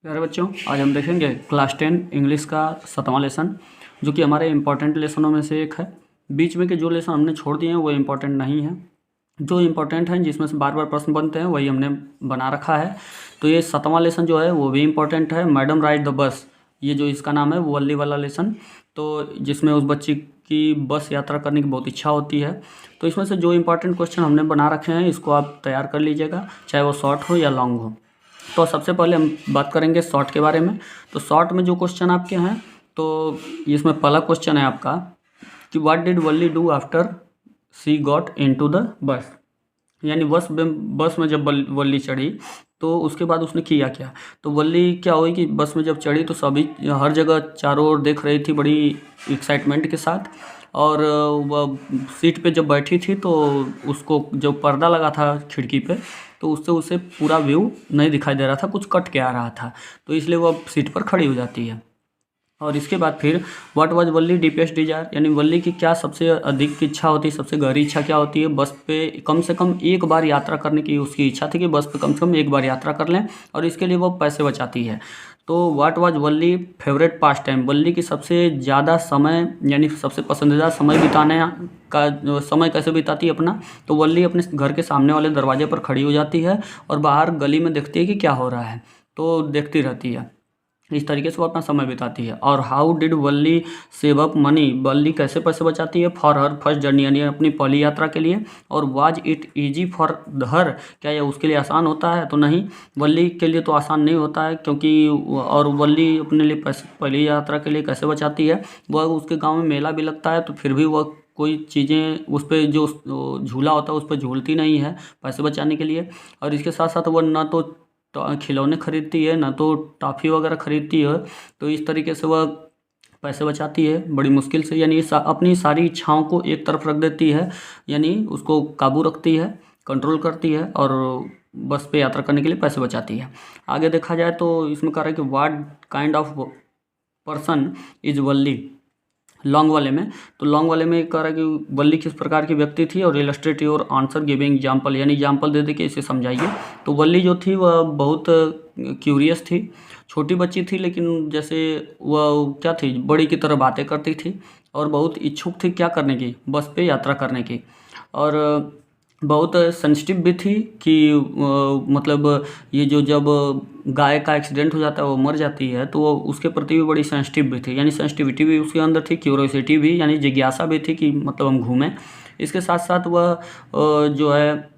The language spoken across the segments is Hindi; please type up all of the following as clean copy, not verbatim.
प्यारे बच्चों, आज हम देखेंगे क्लास 10 इंग्लिश का 7वां लेसन, जो कि हमारे इम्पॉर्टेंट लेसनों में से एक है। बीच में के जो लेसन हमने छोड़ दिए हैं वो इम्पॉर्टेंट नहीं है। जो इम्पोर्टेंट हैं, जिसमें से बार बार प्रश्न बनते हैं, वही हमने बना रखा है। तो ये 7वां लेसन जो है वो भी इम्पॉर्टेंट है। मैडम राइड द बस, ये जो इसका नाम है वो वल्ली वाला लेसन, तो जिसमें उस बच्ची की बस यात्रा करने की बहुत इच्छा होती है। तो इसमें से जो इम्पोर्टेंट क्वेश्चन हमने बना रखे हैं, इसको आप तैयार कर लीजिएगा, चाहे वो शॉर्ट हो या लॉन्ग हो। तो सबसे पहले हम बात करेंगे शॉर्ट के बारे में। तो शॉर्ट में जो क्वेश्चन आपके हैं, तो इसमें पहला क्वेश्चन है आपका कि what did Valli do after she got into the bus. यानी बस में जब वल्ली चढ़ी तो उसके बाद उसने किया क्या। तो वल्ली क्या हुई कि बस में जब चढ़ी तो सभी हर जगह चारों ओर देख रही थी बड़ी एक्साइटमेंट के साथ, और वह सीट पे जब बैठी थी तो उसको जो पर्दा लगा था खिड़की पे, तो उससे उसे पूरा व्यू नहीं दिखाई दे रहा था, कुछ कट के आ रहा था, तो इसलिए वह सीट पर खड़ी हो जाती है। और इसके बाद फिर what was Valli deepest desire, यानी वल्ली की क्या सबसे अधिक की इच्छा होती है, सबसे गहरी इच्छा क्या होती है। बस पे कम से कम एक बार यात्रा करने की उसकी इच्छा थी कि बस पे कम से कम एक बार यात्रा कर लें, और इसके लिए वो पैसे बचाती है। तो what was Valli favourite pastime, Valli की सबसे ज़्यादा समय यानी सबसे पसंदीदा समय बिताने का समय कैसे बिताती है अपना। तो वल्ली अपने घर के सामने वाले दरवाजे पर खड़ी हो जाती है और बाहर गली में देखती है कि क्या हो रहा है, तो देखती रहती है। इस तरीके से वो अपना समय बिताती है। और how did Valli save up money, Valli कैसे पैसे बचाती है फॉर हर फर्स्ट जर्नी, यानी अपनी पहली यात्रा के लिए। और was it easy for her, क्या यह उसके लिए आसान होता है। तो नहीं, वल्ली के लिए तो आसान नहीं होता है, क्योंकि और वल्ली अपने लिए पैसे पहली यात्रा के लिए कैसे बचाती है। वह उसके गाँव में मेला भी लगता है, तो फिर भी वह कोई चीज़ें उस पर जो झूला होता है उस पर झूलती नहीं है पैसे बचाने के लिए। और इसके साथ साथ वह ना तो खिलौने खरीदती है, ना तो टॉफ़ी वगैरह खरीदती है। तो इस तरीके से वह पैसे बचाती है बड़ी मुश्किल से, यानी अपनी सारी इच्छाओं को एक तरफ रख देती है, यानी उसको काबू रखती है, कंट्रोल करती है, और बस पे यात्रा करने के लिए पैसे बचाती है। आगे देखा जाए तो इसमें कह रहा है कि what kind of person is Valli, long वाले में। तो लॉन्ग वाले में कह रहा है कि वल्ली किस प्रकार की व्यक्ति थी, और illustrate your answer giving example, यानी एग्जाम्पल दे दे के इसे समझाइए। तो वल्ली जो थी वह बहुत क्यूरियस थी, छोटी बच्ची थी, लेकिन जैसे वह क्या थी, बड़ी की तरह बातें करती थी, और बहुत इच्छुक थी क्या करने की, बस पे यात्रा करने की। और बहुत सेंसिटिव भी थी कि मतलब ये जो जब गाय का एक्सीडेंट हो जाता है, वो मर जाती है, तो वो उसके प्रति भी बड़ी सेंसिटिव भी थी, यानी सेंसिटिविटी भी उसके अंदर थी, क्यूरोसिटी भी, यानी जिज्ञासा भी थी कि मतलब हम घूमें। इसके साथ साथ वह जो है,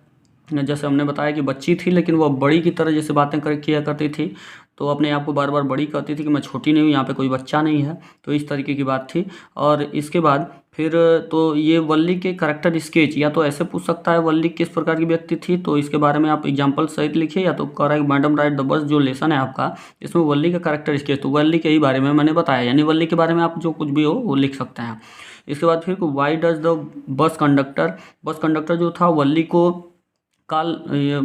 जैसे हमने बताया कि बच्ची थी, लेकिन वह बड़ी की तरह जैसे बातें कर किया करती थी, तो अपने आप को बार बार बड़ी कहती थी कि मैं छोटी नहीं हूँ, यहाँ पे कोई बच्चा नहीं है। तो इस तरीके की बात थी। और इसके बाद फिर तो ये वल्ली के करैक्टर स्केच, या तो ऐसे पूछ सकता है वल्ली किस प्रकार की व्यक्ति थी, तो इसके बारे में आप एग्जाम्पल सहित लिखिए, या तो कह रहा है मैडम राइट द बस जो लेसन है आपका, इसमें वल्ली का करैक्टर स्केच, तो वल्ली के ही बारे में मैंने बताया, यानी वल्ली के बारे में आप जो कुछ भी हो वो लिख सकते हैं। इसके बाद फिर why does the bus conductor जो था वल्ली को काल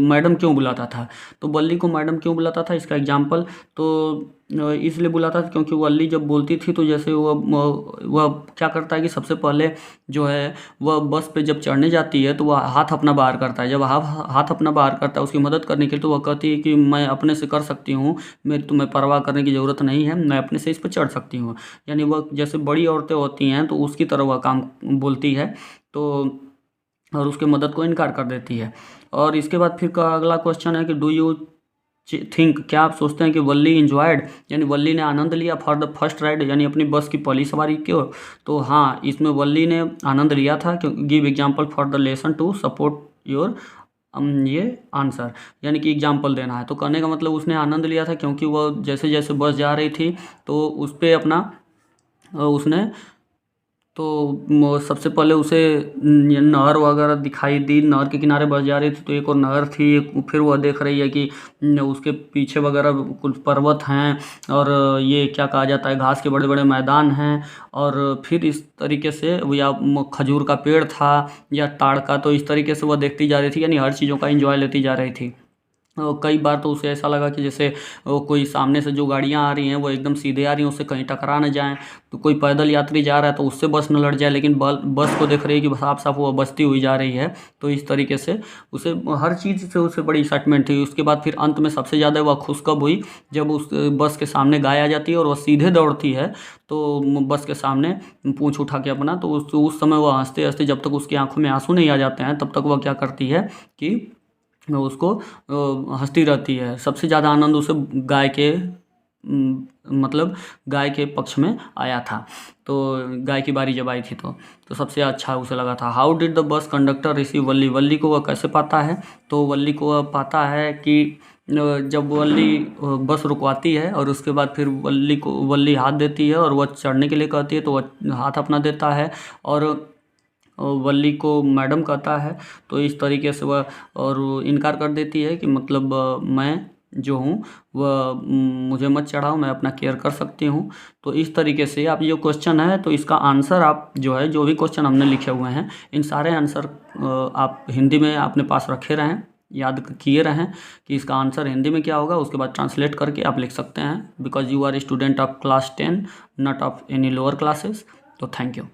मैडम क्यों बुलाता था। तो वल्ली को मैडम क्यों बुलाता था, इसका एग्जाम्पल तो इसलिए बुलाता था क्योंकि वल्ली जब बोलती थी तो जैसे वह क्या करता है कि सबसे पहले जो है वह बस पे जब चढ़ने जाती है तो वह हाथ अपना बाहर करता है। जब हाथ अपना बाहर करता है उसकी मदद करने के लिए, तो वह कहती है कि मैं अपने से कर सकती हूँ, मेरी तुम्हें परवाह करने की ज़रूरत नहीं है, मैं अपने से इस पर चढ़ सकती हूँ। यानी वह जैसे बड़ी औरतें होती हैं तो उसकी तरह वह काम बोलती है, तो और उसके मदद को इनकार कर देती है। और इसके बाद फिर का अगला क्वेश्चन है कि डू यू थिंक, क्या आप सोचते हैं कि वल्ली इंजॉयड, यानी वल्ली ने आनंद लिया फॉर द फर्स्ट राइड, यानी अपनी बस की पहली सवारी क्यों। तो हाँ, इसमें वल्ली ने आनंद लिया था। Give example for the lesson to support your ये आंसर, यानी कि एग्जाम्पल देना है। तो कहने का मतलब उसने आनंद लिया था क्योंकि वह जैसे जैसे बस जा रही थी तो उस पर अपना उसने तो सबसे पहले उसे नहर वगैरह दिखाई दी, नहर के किनारे बस जा रही थी तो एक और नहर थी, फिर वह देख रही है कि उसके पीछे वगैरह कुछ पर्वत हैं, और ये क्या कहा जाता है, घास के बड़े बड़े मैदान हैं। और फिर इस तरीके से वो या खजूर का पेड़ था या ताड़ का, तो इस तरीके से वह देखती जा रही थी, यानी हर चीज़ों का एंजॉय लेती जा रही थी। कई बार तो उसे ऐसा लगा कि जैसे कोई सामने से जो गाड़ियाँ आ रही हैं वो एकदम सीधे आ रही हैं, उससे कहीं टकरा न जाएं। तो कोई पैदल यात्री जा रहा है तो उससे बस न लड़ जाए, लेकिन बस को देख रही है कि साफ साफ वो बसती हुई जा रही है। तो इस तरीके से उसे हर चीज़ से उसे बड़ी एक्साइटमेंट थी। उसके बाद फिर अंत में सबसे ज़्यादा वह खुश कब हुई, जब उस बस के सामने गाय आ जाती है और वह सीधे दौड़ती है तो बस के सामने पूँछ उठा के अपना, तो उस समय वह हंसते हंसते, जब तक उसकी आंखों में आंसू नहीं आ जाते हैं तब तक वह क्या करती है कि उसको हंसती रहती है। सबसे ज़्यादा आनंद उसे गाय के मतलब गाय के पक्ष में आया था। तो गाय की बारी जब आई थी तो सबसे अच्छा उसे लगा था। How did the bus conductor receive Valli, Valli को वह कैसे पाता है, तो वल्ली को वह पाता है कि जब वल्ली बस रुकवाती है और उसके बाद फिर वल्ली हाथ देती है और वह चढ़ने के लिए कहती है तो वह हाथ अपना देता है और वल्ली को मैडम कहता है। तो इस तरीके से वह और इनकार कर देती है कि मतलब मैं जो हूँ वह मुझे मत चढ़ाओ, मैं अपना केयर कर सकती हूँ। तो इस तरीके से आप जो क्वेश्चन है तो इसका आंसर आप जो है, जो भी क्वेश्चन हमने लिखे हुए हैं इन सारे आंसर आप हिंदी में अपने पास रखे रहें, याद किए रहें कि इसका आंसर हिंदी में क्या होगा। उसके बाद ट्रांसलेट करके आप लिख सकते हैं, because you are student of class 10 not of any lower classes. तो थैंक यू।